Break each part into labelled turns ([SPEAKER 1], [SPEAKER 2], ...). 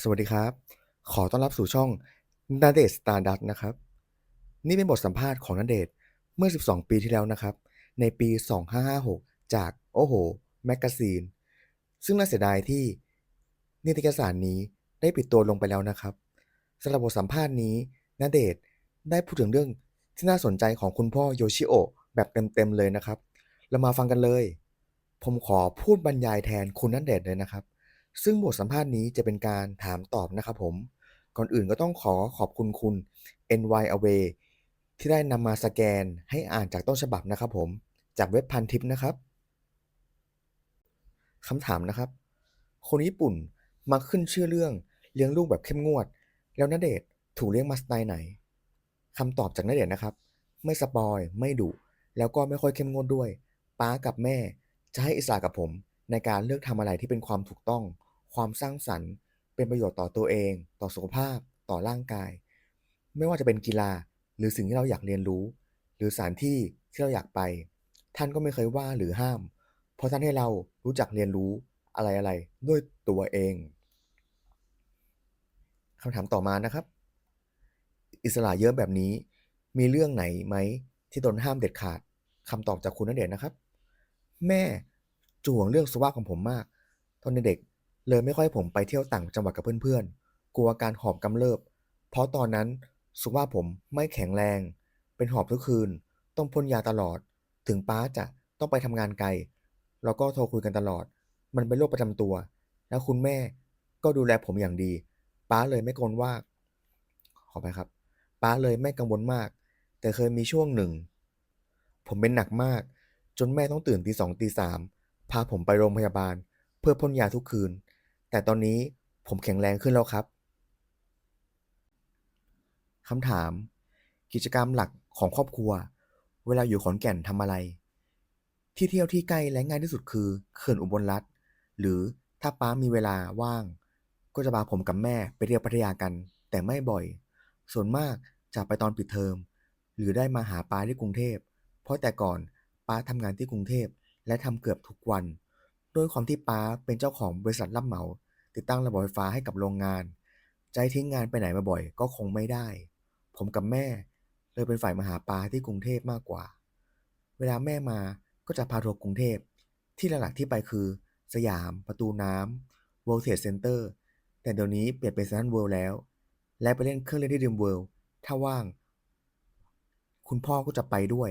[SPEAKER 1] สวัสดีครับขอต้อนรับสู่ช่องณเดชน์ Stardust นะครับนี่เป็นบทสัมภาษณ์ของณเดชน์เมื่อ12ปีที่แล้วนะครับในปี2556จากโอ้โหแมกกาซีนซึ่งน่าเสียดายที่นิตยสารนี้ได้ปิดตัวลงไปแล้วนะครับสำหรับบทสัมภาษณ์นี้ณเดชน์ได้พูดถึงเรื่องที่น่าสนใจของคุณพ่อโยชิโอะแบบเต็มๆเลยนะครับเรามาฟังกันเลยผมขอพูดบรรยายแทนคุณณเดชน์เลยนะครับ ซึ่งบทสัมภาษณ์นี้จะเป็นการถามตอบนะครับผม ก่อนอื่นก็ต้องขอขอบคุณคุณ NY Away ที่ได้นำมาสแกนให้อ่านจากต้นฉบับนะครับผม จากเว็บพันทิปนะครับ คำถามนะครับ คนญี่ปุ่นมักขึ้นชื่อเรื่องเลี้ยงลูกแบบเข้มงวด แล้วณเดชน์ถูกเลี้ยงมาสไตล์ไหน คำตอบจากณเดชน์นะครับ ไม่สปอยไม่ดุแล้วก็ไม่ค่อยเข้มงวดด้วยป๊ากับแม่จะให้อิสระกับผมในการเลือกทำอะไรที่เป็นความถูกต้องความสร้างสรรค์เป็นประโยชน์ต่อตัวเองต่อสุขภาพต่อร่างกายไม่ว่าจะเป็นกีฬาหรือสิ่งที่เราอยากเรียนรู้หรือสถานที่ที่เราอยากไปท่านก็ไม่เคยว่าหรือห้ามเพราะท่านให้เรารู้จักเรียนรู้อะไรๆด้วยตัวเองคำถามต่อมานะครับ อิสระเยอะแบบนี้มีเรื่องไหนไหมที่ตนห้ามเด็ดขาดคำตอบจากคุณณเดชน์นะครับแม่จะห่วงเรื่องสุขภาพของผมมากตอนเด็กๆเลยไม่ค่อยให้ผมไปเที่ยวต่างจังหวัดกับเพื่อนๆกลัวการหอบกำเริบเพราะตอนนั้นสุขภาพผมไม่แข็งแรงเป็นหอบทุกคืนต้องพ่นยาตลอดถึงป๊าจะต้องไปทำงานไกลเราก็โทรคุยกันตลอดมันเป็นโรคประจำตัวแล้วคุณแม่ก็ดูแลผมอย่างดีป๊าเลยไม่กังวลว่าขอไปครับ ป๊าเลยไม่กังวลมาก แต่เคยมีช่วงหนึ่งผมเป็นหนักมากจนแม่ต้องตื่นตีสองตีสามพาผมไปโรงพยาบาลเพื่อพ่นยาทุกคืน แต่ตอนนี้ผมแข็งแรงขึ้นแล้วครับ คำถามกิจกรรมหลักของครอบครัวเวลาอยู่ขอนแก่นทำอะไรที่เที่ยวที่ใกล้และง่ายที่สุดคือเขื่อนอุบลรัตน์หรือถ้าป๊ามีเวลาว่างก็จะพาผมกับแม่ไปเที่ยวพัทยากันแต่ไม่บ่อยส่วนมากจะไปตอนปิดเทอมหรือได้มาหาป๊าที่กรุงเทพเพราะแต่ก่อนป๊าทำงานที่กรุงเทพและทำเกือบทุกวันด้วยความที่ป๊าเป็นเจ้าของบริษัทรับเหมาติดตั้งระบบไฟฟ้าให้กับโรงงานจะให้ทิ้งงานไปไหนมาบ่อยก็คงไม่ได้ ผมกับแม่เลยเป็นฝ่ายมาหาปาที่กรุงเทพมากกว่า เวลาแม่มาก็จะพาทัวร์กรุงเทพที่หลักๆที่ไปคือสยามประตูน้ำ World Trade Center แต่เดี๋ยวนี้เปลี่ยนเป็นเซ็นทรัลเวิลด์แล้วและไปเล่นเครื่องเล่นที่ดิมเวิลด์ถ้าว่างคุณพ่อก็จะไปด้วย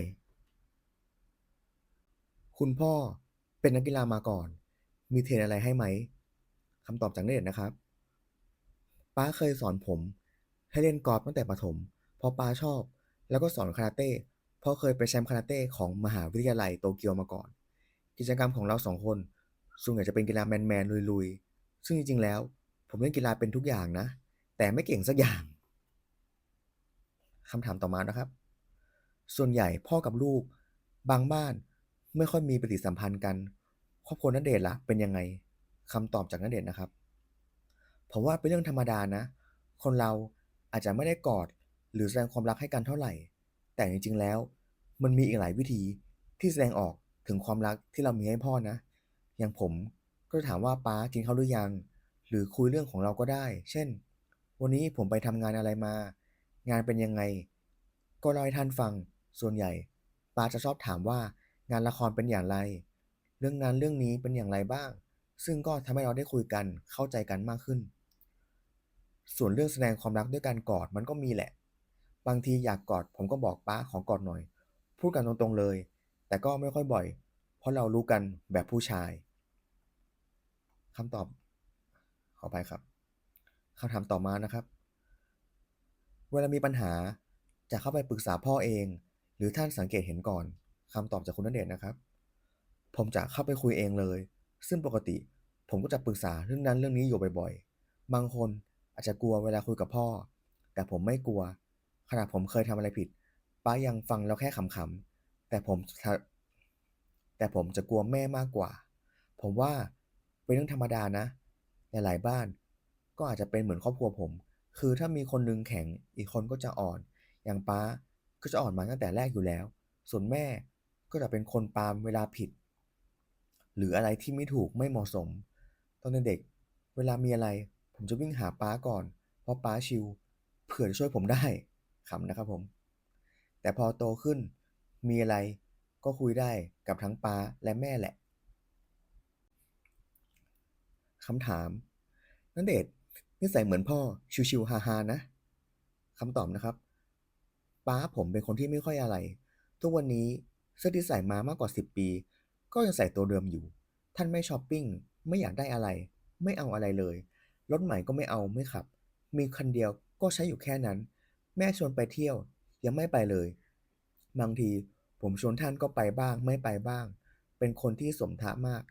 [SPEAKER 1] คุณพ่อเป็นนักกีฬามาก่อนมีเทรนอะไรให้ไหมคำตอบจากเน็ตนะครับป้าเคยสอนผมให้เล่นกอล์ฟตั้งแต่ประถมเพราะป้าชอบแล้วก็สอนคาราเต้เพราะเคยเป็นแชมป์คาราเต้ของมหาวิทยาลัยโตเกียวมาก่อนกิจกรรมของเราสองคนส่วนใหญ่จะเป็นกีฬาแมนๆลุยๆซึ่งจริงๆแล้วผมเล่นกีฬาเป็นทุกอย่างนะแต่ไม่เก่งสักอย่างคำถามต่อมานะครับ ส่วนใหญ่พ่อกับลูกบางบ้านไม่ค่อยมีปฏิสัมพันธ์กันครอบครัวณเดชน์ล่ะเป็นยังไงคำตอบจากณเดชน์นะครับผมว่าเป็นเรื่องธรรมดานะคนเราอาจจะไม่ได้กอดหรือแสดงความรักให้กันเท่าไหร่แต่จริงๆแล้วมันมีอีกหลายวิธีที่แสดงออกถึงความรักที่เรามีให้พ่อนะอย่างผมก็จะถามว่าป๊ากินข้าวหรือยังหรือคุยเรื่องของเราก็ได้เช่นวันนี้ผมไปทำงานอะไรมางานเป็นยังไงก็เล่าให้ท่านฟัง ส่วนใหญ่ป๊าจะชอบถามว่างานละครเป็นอย่างไรเรื่องนั้นเรื่องนี้เป็นอย่างไรบ้างซึ่งก็ทำให้เราได้คุยกันเข้าใจกันมากขึ้นส่วนเรื่องแสดงความรักด้วยการกอดมันก็มีแหละบางทีอยากกอดผมก็บอกป๊าขอกอดหน่อยพูดกันตรงๆเลยแต่ก็ไม่ค่อยบ่อยเพราะเรารู้กันแบบผู้ชายคำตอบขอไปครับคำถามต่อมานะครับ เวลามีปัญหาจะเข้าไปปรึกษาพ่อเองหรือท่านสังเกตเห็นก่อนคำตอบจากคุณณเดชน์นะครับผมจะเข้าไปคุยเองเลยซึ่งปกติผมก็จะปรึกษาเรื่องนั้นเรื่องนี้อยู่บ่อยๆบางคนอาจจะกลัวเวลาคุยกับพ่อแต่ผมไม่กลัวขณะผมเคยทำอะไรผิดป้ายังฟังแล้วแค่ขำๆแต่ผมจะกลัวแม่มากกว่าผมว่าเป็นเรื่องธรรมดานะหลายๆบ้านก็อาจจะเป็นเหมือนครอบครัวผม คือถ้ามีคนหนึงแข็งอีกคนก็จะอ่อนอย่างป๊าก็จะอ่อนมาตั้งแต่แรกอยู่แล้วส่วนแม่ก็จะเป็นคนปามเวลาผิดหรืออะไรที่ไม่ถูกไม่เหมาะสมตอนเด็กๆเวลามีอะไรผ ผมจะวิ่งหาป๊าก่อนเพราะป๊าชิลเผื่อจะช่วยผมได้ขำนะครับผมแต่พอโตขึ้นมีอะไรก็คุยได้กับทั้งป๊าและแม่แหละคำถามณเดชน์นิสัยเหมือนพ่อชิวๆฮาๆนะคำตอบนะครับป๊าผมเป็นคนที่ไม่ค่อยอะไรทุกวันนี้เสื้อที่ใส่มามากกว่า10 ปีก็ยังใส่ตัวเดิมอยู่ท่านไม่ช้อปปิ้งไม่อยากได้อะไรไม่เอาอะไรเลยรถใหม่ก็ไม่เอาไม่ขับมีคันเดียวก็ใช้อยู่แค่นั้นแม่ชวนไปเที่ยวยังไม่ไปเลยบางทีผมชวนท่านก็ไปบ้างไม่ไปบ้างเป็นคนที่สมถะมาก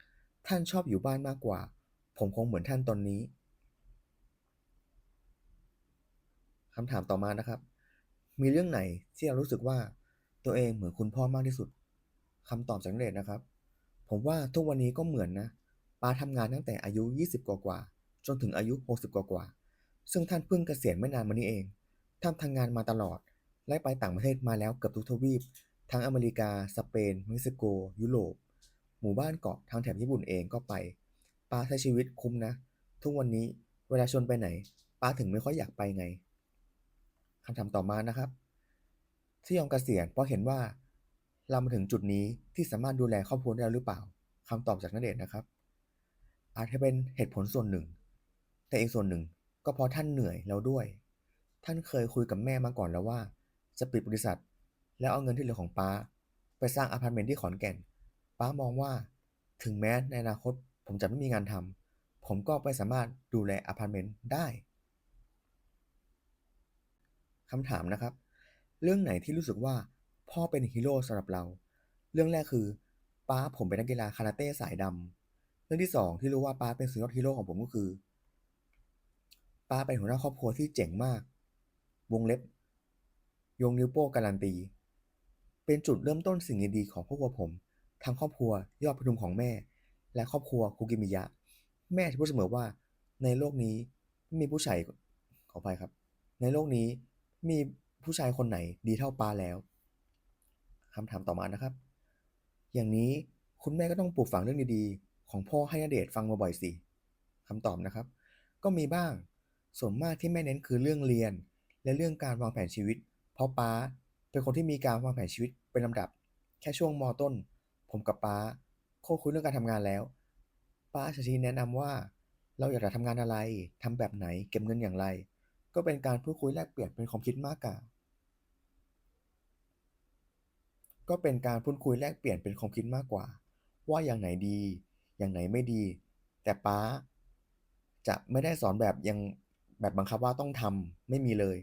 [SPEAKER 1] ท่านชอบอยู่บ้านมากกว่าผมคงเหมือนท่านตอนนี้ คำถามต่อมานะครับ มีเรื่องไหนที่เรารู้สึกว่าตัวเองเหมือนคุณพ่อมากที่สุด คำตอบจากณเดชน์นะครับ ผมว่าทุกวันนี้ก็เหมือนนะป้าทำงานตั้งแต่อายุ20กว่าๆจนถึงอายุ60กว่าๆซึ่งท่านเพิ่งเกษียณไม่นานมานี้เองท่านทำงานมาตลอดและไปต่างประเทศมาแล้วเกือบทุกทวีปทั้งอเมริกาสเปนเม็กซิโกยุโรปหมู่บ้านเกาะทางแถบญี่ปุ่นเองก็ไปป้าใช้ชีวิตคุ้มนะทุกวันนี้เวลาชวนไปไหนป้าถึงไม่ค่อยอยากไปไง คำถามต่อมานะครับที่ยอมเกษียณเพราะเห็นว่าเรามาถึงจุดนี้ที่สามารถดูแลครอบครัวได้แล้วหรือเปล่าคำตอบจากณเดชน์นะครับอาจจะเป็นเหตุผลส่วนหนึ่งแต่อีกส่วนหนึ่งก็เพราะท่านเหนื่อยแล้วด้วยท่านเคยคุยกับแม่มาก่อนแล้วว่าจะปิดบริษัทแล้วเอาเงินที่เหลือของป้าไปสร้างอพาร์ตเมนต์ที่ขอนแก่นป้ามองว่าถึงแม้ในอนาคตผมจะไม่มีงานทำผมก็ไปสามารถดูแลอพาร์ตเมนต์ได้ คำถามนะครับเรื่องไหนที่รู้สึกว่าพ่อเป็นฮีโร่สำหรับเราเรื่องแรกคือป้าผมเป็นนักกีฬาคาราเต้สายดำเรื่องที่สองที่รู้ว่าป้าเป็นสุดยอดฮีโร่ของผมก็คือป้าเป็นหัวหน้าครอบครัวที่เจ๋งมากวงเล็บยงนิ้วโป้งการันตีเป็นจุดเริ่มต้นสิ่งดีๆของครอบครัวผมทั้งครอบครัวยอดประทุมของแม่และครอบครัวคุกิมิยะแม่จะพูดเสมอว่าในโลกนี้ไม่มีผู้ชายขออภัยครับ ในโลกนี้มีผู้ชายคนไหนดีเท่าปาแล้วคำถามต่อมานะครับอย่างนี้คุณแม่ก็ต้องปลูกฝังเรื่องดีๆของพ่อให้ณเดชน์ฟังมาบ่อยสิคำตอบนะครับก็มีบ้างส่วนมากที่แม่เน้นคือเรื่องเรียนและเรื่องการวางแผนชีวิตเพราะป้าเป็นคนที่มีการวางแผนชีวิตเป็นลำดับแค่ช่วงมต้นผมกับป้าคุยเรื่องการทำงานแล้วป้าจะชี้แนะนำว่าเราอยากจะทำงานอะไรทำแบบไหนเก็บเงินอย่างไร ก็เป็นการพูดคุยแลกเปลี่ยนเป็นความคิดมากกว่าก็เป็นการพูดคุยแลกเปลี่ยนเป็นความคิดมากกว่าว่าอย่างไหนดีอย่างไหนไม่ดีแต่ป๊าจะไม่ได้สอนแบบยังแบบบังคับว่าต้องทำไม่มีเลย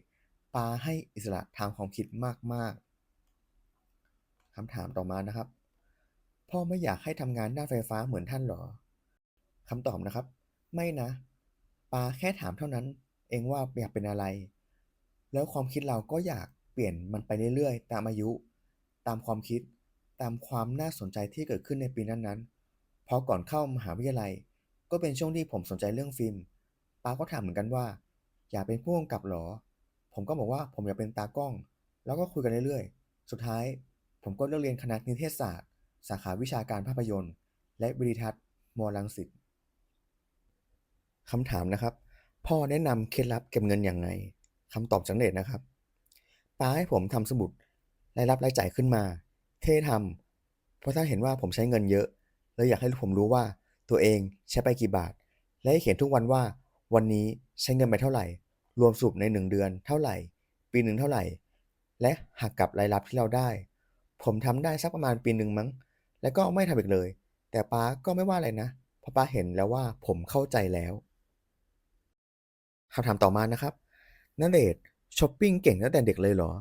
[SPEAKER 1] ป๊าให้อิสระทางความคิดมากๆคำถามต่อมานะครับพ่อไม่อยากให้ทำงานด้านไฟฟ้าเหมือนท่านหรอคำตอบนะครับไม่นะป๊าแค่ถามเท่านั้นเองว่าอยากเป็นอะไร แล้วความคิดเราก็อยากเปลี่ยนมันไปเรื่อยๆตามอายุตามความคิดตามความน่าสนใจที่เกิดขึ้นในปีนั้นๆเพราะก่อนเข้ามหาวิทยาลัยก็เป็นช่วงที่ผมสนใจเรื่องฟิล์มป้าก็ถามเหมือนกันว่าอยากเป็นผู้กำกับหรอผมก็บอกว่าผมอยากเป็นตากล้องแล้วก็คุยกันเรื่อยๆสุดท้ายผมก็เลือกเรียนคณะนิเทศศาสตร์สาขาวิชาการภาพยนตร์และวิดีทัศน์มรังสิต คำถามนะครับพ่อแนะนำเคล็ดลับเก็บเงินอย่างไงคำตอบจากเน็ตนะครับป้าให้ผมทำสมุดรายรับรายจ่ายขึ้นมาเท่ทำเพราะถ้าเห็นว่าผมใช้เงินเยอะเลยอยากให้ผมรู้ว่าตัวเองใช้ไปกี่บาทและให้เขียนทุกวันว่าวันนี้ใช้เงินไปเท่าไหร่รวมสรุปใน1 เดือนเท่าไหร่ปีหนึ่งเท่าไหร่และหักกับรายรับที่เราได้ผมทำได้สักประมาณปีหนึ่งมั้งแล้วก็ไม่ทำอีกเลยแต่ป้าก็ไม่ว่าอะไรนะเพราะป้าเห็นแล้วว่าผมเข้าใจแล้ว คำถามต่อมานะครับณเดชน์ช้อปปิ้งเก่งตั้งแต่เด็กเลยเหรอ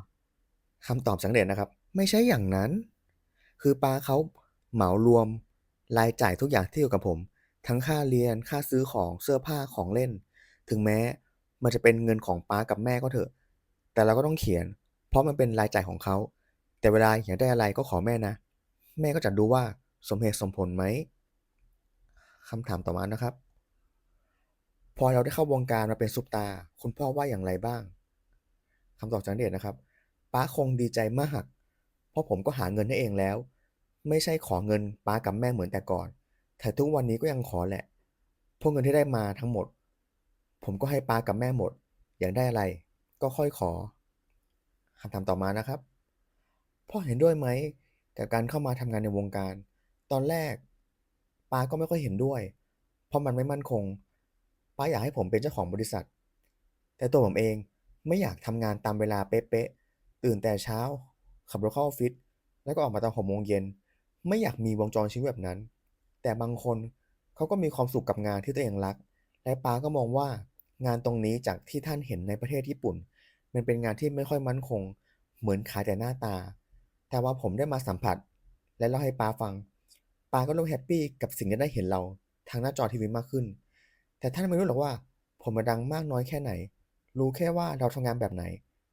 [SPEAKER 1] คำตอบจากณเดชน์นะครับไม่ใช่อย่างนั้นคือป้าเขาเหมารวมรายจ่ายทุกอย่างที่อยู่กับผมทั้งค่าเรียนค่าซื้อของเสื้อผ้าของเล่นถึงแม้มันจะเป็นเงินของป้ากับแม่ก็เถอะแต่เราก็ต้องเขียนเพราะมันเป็นรายจ่ายของเขาแต่เวลาอยากได้อะไรก็ขอแม่นะแม่ก็จะดูว่าสมเหตุสมผลไหมคำถามต่อมานะครับ พอเราได้เข้าวงการมาเป็นซุปตาร์คุณพ่อว่าอย่างไรบ้างคำตอบจากณเดชน์นะครับป้าคงดีใจมากเพราะผมก็หาเงินได้เองแล้วไม่ใช่ขอเงินป้ากับแม่เหมือนแต่ก่อนแต่ทุกวันนี้ก็ยังขอแหละพวกเงินที่ได้มาทั้งหมด ผมก็ให้ป้ากับแม่หมดอยากได้อะไรก็ค่อยขอคำถามต่อมานะครับพ่อเห็นด้วยไหมกับการเข้ามาทำงานในวงการตอนแรกป้าก็ไม่ค่อยเห็นด้วยเพราะมันไม่มั่นคงป้าอยากให้ผมเป็นเจ้าของบริษัทแต่ตัวผมเองไม่อยากทำงานตามเวลาเป๊ะๆตื่นแต่เช้าขับรถเข้าออฟฟิศแล้วก็ออกมาตอน6 โมงเย็นไม่อยากมีวงจรชีวิตแบบนั้นแต่บางคนเขาก็มีความสุขกับงานที่ตัวเองรัก และป้าก็มองว่างานตรงนี้จากที่ท่านเห็นในประเทศญี่ปุ่นมันเป็นงานที่ไม่ค่อยมั่นคงเหมือนขายแต่หน้าตาแต่ว่าผมได้มาสัมผัสและเล่าให้ป้าฟังป้าก็เริ่มแฮปปี้กับสิ่งที่ได้เห็นเราทางหน้าจอทีวีมากขึ้นแต่ท่านไม่รู้หรอกว่าผมมาดังมากน้อยแค่ไหนรู้แค่ว่าเราทำงานแบบไหน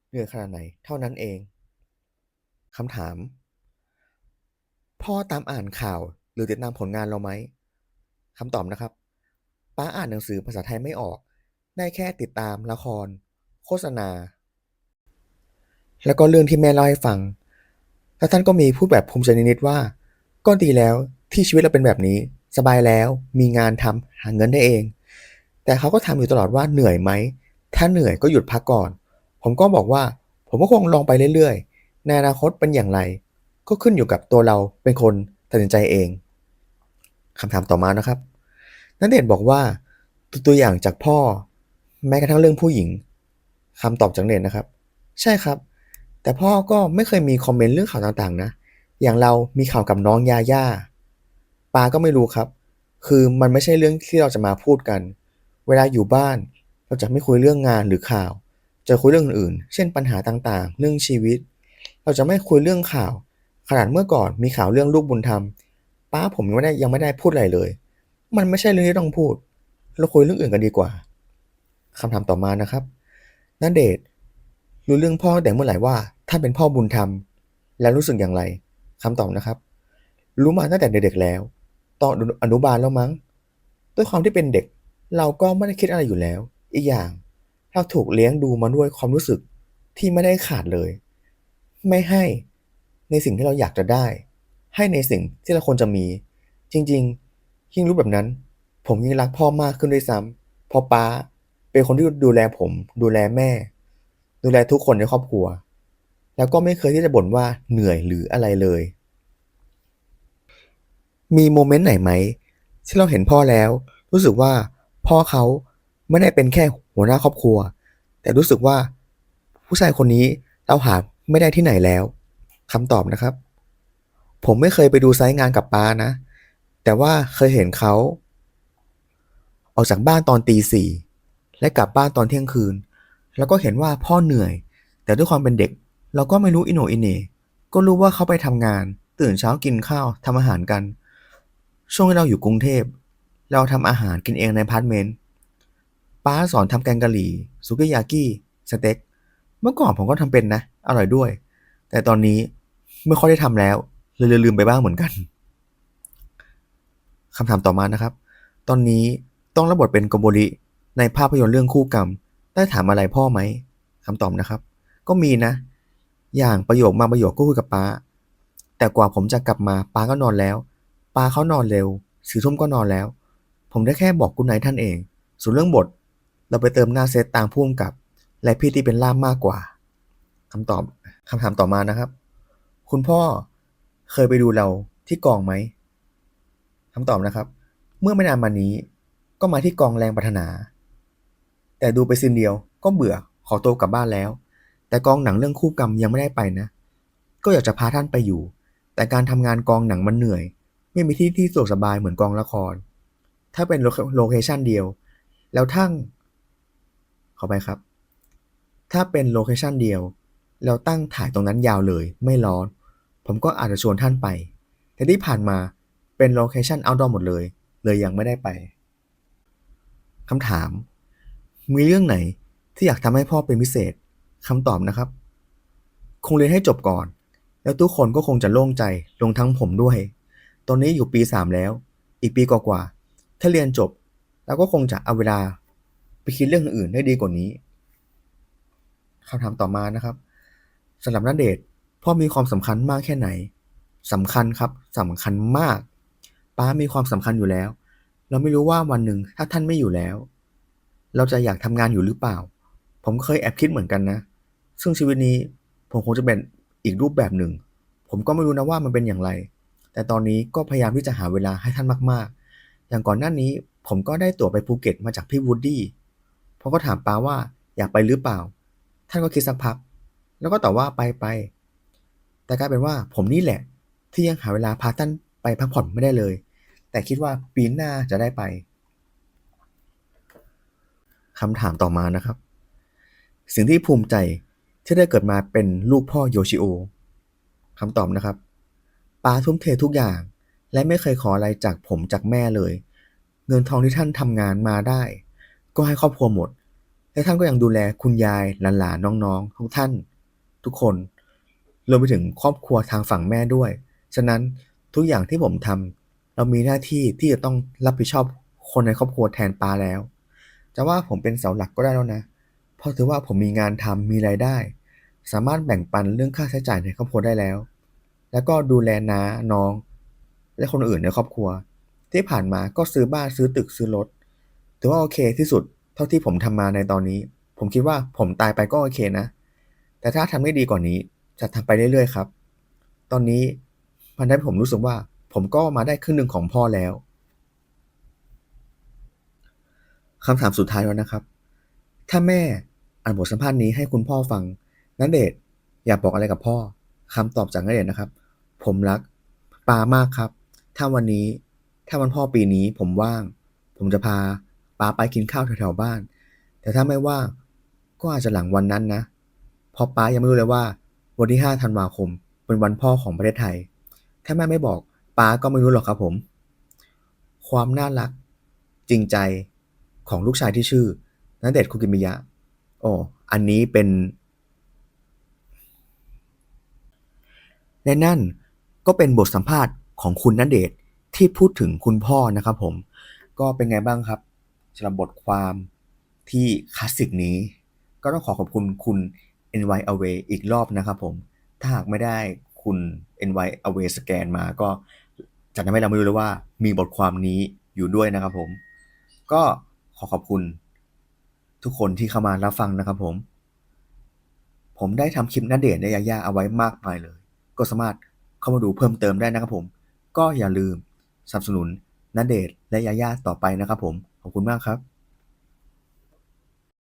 [SPEAKER 1] เหนื่อยขนาดไหนเท่านั้นเองคำถามพ่อตามอ่านข่าวหรือติดตามผลงานเราไหมคำตอบนะครับ ป้าอ่านหนังสือภาษาไทยไม่ออกได้แค่ติดตามละครโฆษณาแล้วก็เรื่องที่แม่เล่าให้ฟังแล้วท่านก็มีพูดแบบภูมิใจนิดๆว่าก็ดีแล้วที่ชีวิตเราเป็นแบบนี้สบายแล้วมีงานทำหาเงินได้เองแต่เขาก็ถามอยู่ตลอดว่าเหนื่อยไหมถ้าเหนื่อยก็หยุดพักก่อนผมก็บอกว่าผมก็คงลองไปเรื่อยๆในอนาคตเป็นอย่างไรก็ขึ้นอยู่กับตัวเราเป็นคนตัดสินใจเองคำถามต่อมานะครับ ณเดชน์บอกว่าตัวอย่างจากพ่อแม้กระทั่งเรื่องผู้หญิงคำตอบจากณเดชน์นะครับใช่ครับแต่พ่อก็ไม่เคยมีคอมเมนต์เรื่องข่าวต่างๆนะอย่างเรามีข่าวกับน้องยาย่าปาก็ไม่รู้ครับคือมันไม่ใช่เรื่องที่เราจะมาพูดกันเวลาอยู่บ้านเราจะไม่คุยเรื่องงานหรือข่าวจะคุยเรื่องอื่นๆเช่นปัญหาต่างๆเรื่องชีวิตเราจะไม่คุยเรื่องข่าวขนาดเมื่อก่อนมีข่าวเรื่องลูกบุญธรรมป้าผมยังไม่ได้พูดอะไรเลย มันไม่ใช่เรื่องที่ต้องพูดเราคุยเรื่องอื่นกันดีกว่าคำถามต่อมานะครับณเดชน์รู้เรื่องพ่อตั้งแต่เมื่อไหร่ว่าท่านเป็นพ่อบุญธรรมแล้วรู้สึกอย่างไรคำตอบนะครับรู้มาตั้งแต่เด็กๆแล้วตอนอนุบาลแล้วมั้งด้วยความที่เป็นเด็กเราก็ไม่ได้คิดอะไรอยู่แล้วอีกอย่างเราถูกเลี้ยงดูมาด้วยความรู้สึกที่ไม่ได้ขาดเลยไม่ให้ในสิ่งที่เราอยากจะได้ให้ในสิ่งที่เราควรจะมีจริงๆ ยิ่งรู้แบบนั้นผมยิ่งรักพ่อมากขึ้นด้วยซ้ำเพราะป๊าเป็นคนที่ดูแลผมดูแลแม่ดูแลทุกคนในครอบครัวแล้วก็ไม่เคยที่จะบ่นว่าเหนื่อยหรืออะไรเลยมีโมเมนต์ไหนไหมที่เราเห็นพ่อแล้วรู้สึกว่าพ่อเขาไม่ได้เป็นแค่หัวหน้าครอบครัวแต่รู้สึกว่าผู้ชายคนนี้เราหาไม่ได้ที่ไหนแล้วคำตอบนะครับผมไม่เคยไปดูไซต์งานกับป๊านะแต่ว่าเคยเห็นเขา ออกจากบ้านตอนตี 4และกลับบ้านตอนเที่ยงคืนแล้วก็เห็นว่าพ่อเหนื่อยแต่ด้วยความเป็นเด็กเราก็ไม่รู้อิโหนอิเหน่ก็รู้ว่าเขาไปทำงานตื่นเช้ากินข้าวทำอาหารกันช่วงที่เราอยู่กรุงเทพเราทำอาหารกินเองในอพาร์ตเมนต์ป้าสอนทำแกงกะหรี่สุกิยากิสเต็กเมื่อก่อนผมก็ทำเป็นนะอร่อยด้วยแต่ตอนนี้ไม่ค่อยได้ทำแล้วเลยลืมไปบ้างเหมือนกันคำถามต่อมานะครับตอนนี้ต้องรับบทเป็นโกโบริ ในภาพยนตร์เรื่องคู่กรรมได้ถามอะไรพ่อไหมคำตอบนะครับก็มีนะอย่างประโยคบางประโยคก็คุยกับป้าแต่กว่าผมจะกลับมาป้าก็นอนแล้วป้าเขานอนเร็ว4 ทุ่มก็นอนแล้วผมได้แค่บอกกุณนายท่านเองส่วนเรื่องบทเราไปเติมหน้าเซตตามผู้กำกับและพี่ที่เป็นล่ามมากกว่าคำตอบคำถามต่อมานะครับคุณพ่อเคยไปดูเราที่กองไหมคำตอบนะครับเมื่อไม่นานมานี้ก็มาที่กองแรงปรารถนา แต่ดูไปซีนเดียวก็เบื่อขอตัวกลับบ้านแล้วแต่กองหนังเรื่องคู่กรรมยังไม่ได้ไปนะก็อยากจะพาท่านไปอยู่แต่การทำงานกองหนังมันเหนื่อยไม่มีที่สะดวกสบายเหมือนกองละครถ้าเป็นโลเคชั่นเดียวแล้วทั้งขอไปครับถ้าเป็นโลเคชั่นเดียวแล้วตั้งถ่ายตรงนั้นยาวเลยไม่ร้อนผมก็อาจจะชวนท่านไปแต่ที่ผ่านมาเป็นโลเคชั่นเอาท์ดอร์หมดเลยยังไม่ได้ไปคำถาม มีเรื่องไหนที่อยากทำให้พ่อเป็นพิเศษคำตอบนะครับคงเรียนให้จบก่อนแล้วทุกคนก็คงจะโล่งใจรวมทั้งผมด้วยตอนนี้อยู่ปี 3แล้วอีกปีกว่าๆถ้าเรียนจบเราก็คงจะเอาเวลาไปคิดเรื่องอื่นได้ดีกว่านี้คำถามต่อมานะครับสำหรับณเดชน์พ่อมีความสำคัญมากแค่ไหนสำคัญครับสำคัญมากป้ามีความสำคัญอยู่แล้วเราไม่รู้ว่าวันหนึ่งถ้าท่านไม่อยู่แล้ว เราจะอยากทำงานอยู่หรือเปล่าผมก็เคยแอบคิดเหมือนกันนะซึ่งชีวิตนี้ผมคงจะเป็นอีกรูปแบบหนึ่งผมก็ไม่รู้นะว่ามันเป็นอย่างไรแต่ตอนนี้ก็พยายามที่จะหาเวลาให้ท่านมากๆอย่างก่อนหน้านี้ผมก็ได้ตั๋วไปภูเก็ตมาจากพี่วูดดี้ผมก็ถามป๊าว่าอยากไปหรือเปล่าท่านก็คิดสักพักแล้วก็ตอบว่าไปแต่กลายเป็นว่าผมนี่แหละที่ยังหาเวลาพาท่านไปพักผ่อนไม่ได้เลยแต่คิดว่าปีหน้าจะได้ไป คำถามต่อมานะครับสิ่งที่ภูมิใจที่ได้เกิดมาเป็นลูกพ่อโยชิโอคำตอบนะครับป๊าทุ่มเททุกอย่างและไม่เคยขออะไรจากผมจากแม่เลยเงินทองที่ท่านทำงานมาได้ก็ให้ครอบครัวหมดและท่านก็ยังดูแลคุณยายหลานๆน้องๆทุกท่านทุกคนรวมไปถึงครอบครัวทางฝั่งแม่ด้วยฉะนั้นทุกอย่างที่ผมทำเรามีหน้าที่ที่จะต้องรับผิดชอบคนในครอบครัวแทนป๊าแล้ว จะว่าผมเป็นเสาหลักก็ได้แล้วนะเพราะถือว่าผมมีงานทำมีรายได้สามารถแบ่งปันเรื่องค่าใช้จ่ายในครอบครัวได้แล้วแล้วก็ดูแลน้าน้องและคนอื่นในครอบครัวที่ผ่านมาก็ซื้อบ้านซื้อตึกซื้อรถถือว่าโอเคที่สุดเท่าที่ผมทำมาในตอนนี้ผมคิดว่าผมตายไปก็โอเคนะแต่ถ้าทำได้ดีกว่านี้จะทำไปเรื่อยๆครับตอนนี้มันทำให้ผมรู้สึกว่าผมก็มาได้ครึ่งหนึ่งของพ่อแล้ว คำถามสุดท้ายแล้วนะครับ ถ้าแม่อ่านบทสัมภาษณ์นี้ให้คุณพ่อฟังณเดชน์อยากบอกอะไรกับพ่อ คำตอบจากณเดชน์นะครับ ผมรักปามากครับ ถ้าวันนี้ ถ้าวันพ่อปีนี้ผมว่าง ผมจะพาปาไปกินข้าวแถวๆบ้าน แต่ถ้าไม่ว่างก็อาจจะหลังวันนั้นนะเพราะป๊ายังไม่รู้เลยว่าวันที่5ธันวาคมเป็นวันพ่อของประเทศไทย ถ้าแม่ไม่บอกป๊าก็ไม่รู้หรอกครับผม ความน่ารักจริงใจของลูกชายที่ชื่อณเดชน์คุกิมิยะโอ้อันนี้เป็นและนั่นก็เป็นบทสัมภาษณ์ของคุณณเดชน์ที่พูดถึงคุณพ่อนะครับผมก็เป็นไงบ้างครับสำหรับบทความที่คลาสสิกนี้ก็ต้องขอขอบคุณคุณ NY Away อีกรอบนะครับผมถ้าหากไม่ได้คุณ NY Away สแกนมาก็จะทำให้เราไม่รู้เลยว่ามีบทความนี้อยู่ด้วยนะครับผมก็ขอขอบคุณทุกคนที่เข้ามารับฟังนะครับผมได้ทำคลิปณเดชน์และยาย่าเอาไว้มากมายเลยก็สามารถเข้ามาดูเพิ่มเติมได้นะครับผมก็อย่าลืมสนับสนุนณเดชน์และยาย่าต่อไปนะครับผมขอบคุณมากครับ